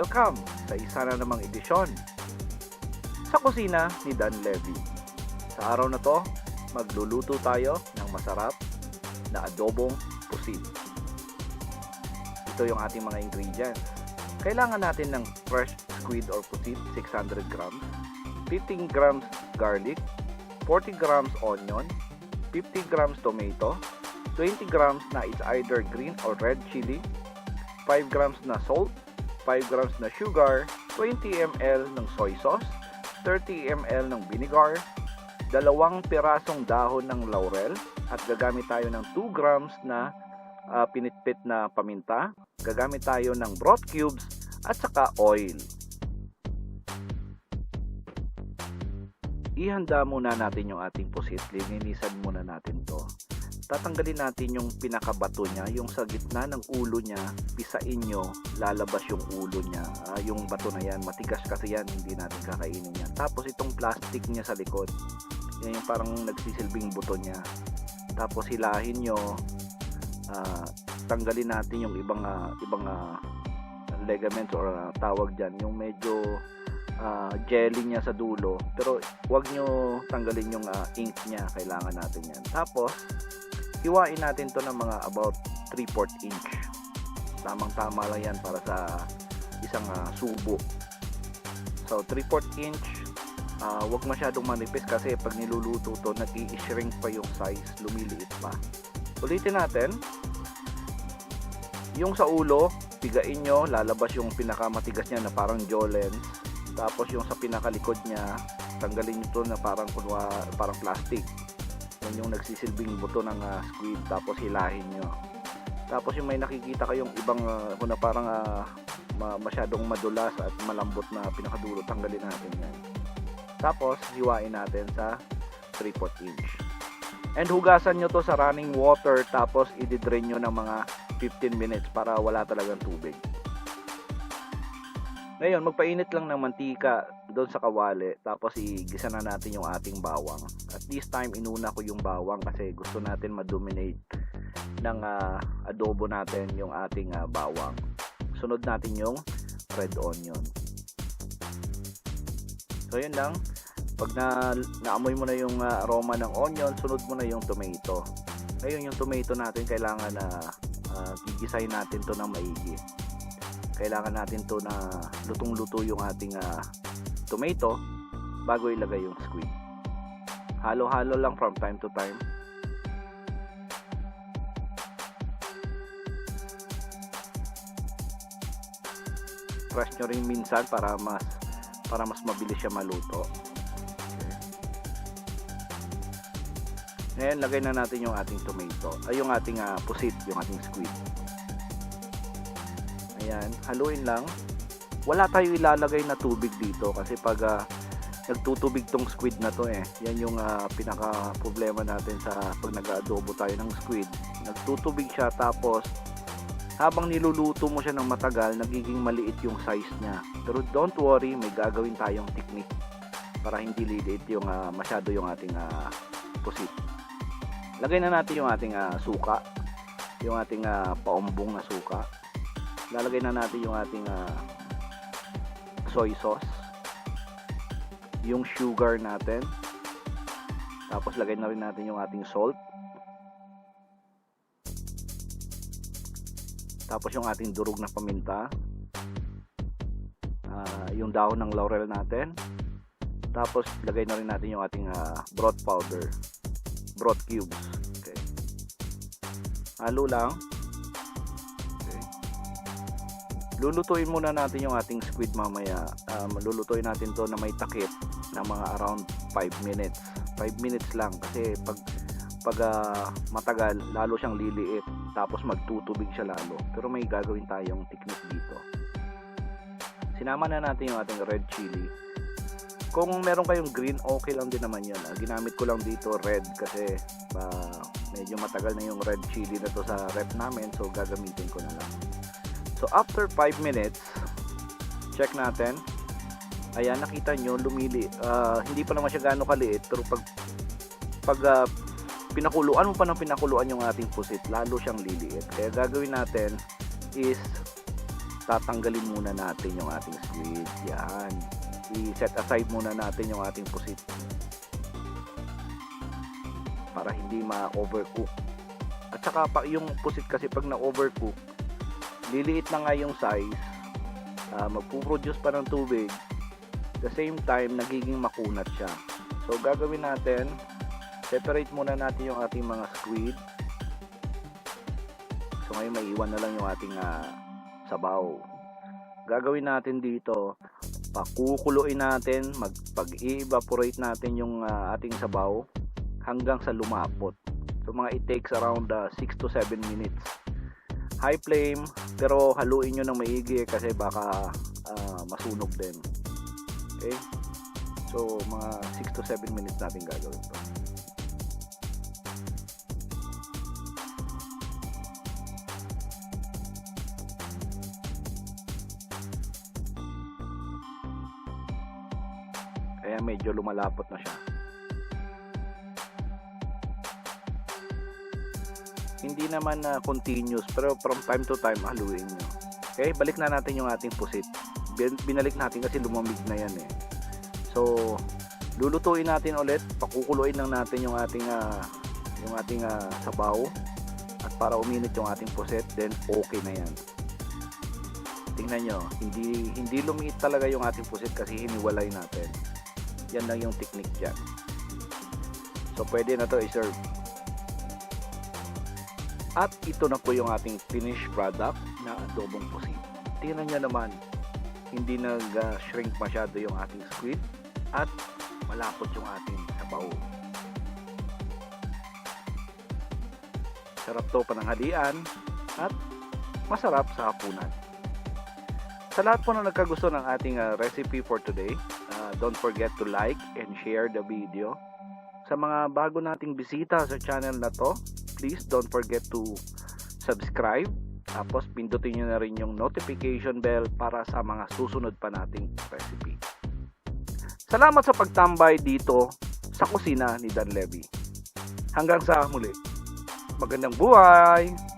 Welcome sa isa na namang edisyon sa kusina ni Dan Levi. Sa araw na to, magluluto tayo ng masarap na adobong pusit. Ito yung ating mga ingredients. Kailangan natin ng fresh squid or pusit, 600 grams, 15 grams garlic, 40 grams onion, 50 grams tomato, 20 grams na it's either green or red chili, 5 grams na salt, 5 grams na sugar, 20 ml ng soy sauce, 30 ml ng vinegar, 2 pirasong dahon ng laurel, at gagamit tayo ng 2 grams na pinitpit na paminta, gagamit tayo ng broth cubes, at saka oil. Ihanda muna natin yung ating pusit, lininisan muna natin to. Tatanggalin natin yung pinakabato niya, yung sa gitna ng ulo niya, pisain nyo, lalabas yung ulo niya. Yung bato na yan, matigas kasi yan, hindi natin kakainin yan. Tapos itong plastic niya sa likod, yan yung parang nagsisilbing buto niya. Tapos hilahin nyo, tanggalin natin yung ibang ligaments or tawag dyan, yung medyo jelly niya sa dulo. Pero huwag nyo tanggalin yung ink niya, kailangan natin yan. Tapos, hiwain natin to ng mga about 3/4 inch. Tamang-tama lang yan para sa isang subo. So 3/4 inch, wag masyadong manipis kasi pag niluluto to, nag-i-shrink pa yung size, lumiliit pa. Ulitin natin. Yung sa ulo, pigain nyo, lalabas yung pinakamatigas niya na parang jolens. Tapos yung sa pinakalikod niya, tanggalin nyo to na parang plastic. Yung nagsisilbing buto ng squid, tapos hilahin nyo. Tapos yung may nakikita kayong ibang na parang masyadong madulas at malambot na pinakadulo, tanggalin natin yan. Tapos hiwain natin sa 3/4 inch. And hugasan nyo to sa running water, tapos i-drain nyo ng mga 15 minutes para wala talagang tubig. Ngayon, magpainit lang ng mantika doon sa kawali, tapos igisa na natin yung ating bawang. At this time, inuna ko yung bawang kasi gusto natin ma-dominate ng adobo natin yung ating bawang. Sunod natin yung red onion. So, yun lang. Pag naamoy mo na yung aroma ng onion, sunod mo na yung tomato. Ngayon, yung tomato natin, kailangan na gigisahin natin to ng maigi. Kailangan natin to na lutong-luto yung ating tomato bago ilagay yung squid. Halo-halo lang from time to time. Press nyo rin minsan para mas mabilis siya maluto. Okay. Ngayon, lagay na natin yung ating tomato, yung ating pusit, yung ating squid. Ayan, haluin lang. Wala tayo ilalagay na tubig dito kasi pag nagtutubig tong squid na to yan yung pinaka problema natin sa pag nag-adobo tayo ng squid. Nagtutubig siya, tapos habang niluluto mo siya ng matagal, nagiging maliit yung size niya. Pero don't worry, may gagawin tayong technique para hindi liliit yung masyado yung ating pusit. Lagay na natin yung ating suka, yung ating paumbong na suka. Lalagay na natin yung ating soy sauce, yung sugar natin, tapos lagay na rin natin yung ating salt, tapos yung ating durog na paminta, yung dahon ng laurel natin, tapos lagay na rin natin yung ating broth powder, broth cubes. Okay. Halo lang. Lulutuin muna natin yung ating squid mamaya. Lulutuin natin to na may takip na mga around 5 minutes. 5 minutes lang kasi pag matagal, lalo siyang liliit, tapos magtutubig siya lalo. Pero may gagawin tayong technique dito. Sinama na natin yung ating red chili. Kung meron kayong green, okay lang din naman yun. Ginamit ko lang dito red kasi medyo matagal na yung red chili na to sa rep namin, so gagamitin ko na lang. So after 5 minutes, check natin. Ayan, nakita nyo, hindi pa naman siya gaano kaliit, pero pag pinakuluan mo pa ng pinakuluan yung ating pusit, lalo siyang liliit. Kaya gagawin natin is tatanggalin muna natin yung ating squid. Yan. I-set aside muna natin yung ating pusit para hindi ma-overcook. At saka pa yung pusit kasi pag na-overcook, liliit na nga yung size, magpuproduce pa ng tubig, the same time nagiging makunat siya. So gagawin natin, separate muna natin yung ating mga squid. So ngayon may iwan na lang yung ating sabaw. Gagawin natin dito, pakukuluin natin, pag-i-evaporate natin yung ating sabaw hanggang sa lumapot. So mga it takes around 6 to 7 minutes. High flame, pero haluin nyo ng maigi kasi baka masunog din. Okay? So mga 6 to 7 minutes natin gagawin to. Kaya medyo lumalapot na siya. Hindi naman continuous, pero from time to time haluin nyo. Okay, balik na natin yung ating pusit. Binalik natin kasi lumamig na yan eh. So lulutuin natin ulit, pakukuluin lang natin yung ating sabaw at para uminit yung ating pusit, then okay na yan. Tingnan nyo, hindi lumiit talaga yung ating pusit kasi hiniwalay natin. Yan lang yung technique dyan. So pwede na to i-serve. At ito na po yung ating finished product na adobong pusit. Tingnan nyo naman, hindi nag-shrink masyado yung ating squid at malapot yung ating sabaw. Sarap to pananghalian at masarap sa hapunan. Sa lahat po na nagkagusto ng ating recipe for today, don't forget to like and share the video. Sa mga bago nating bisita sa channel na to, please don't forget to subscribe. Tapos pindutin nyo na rin yung notification bell para sa mga susunod pa nating recipe. Salamat sa pagtambay dito sa kusina ni Dan LEVI. Hanggang sa muli. Magandang buhay!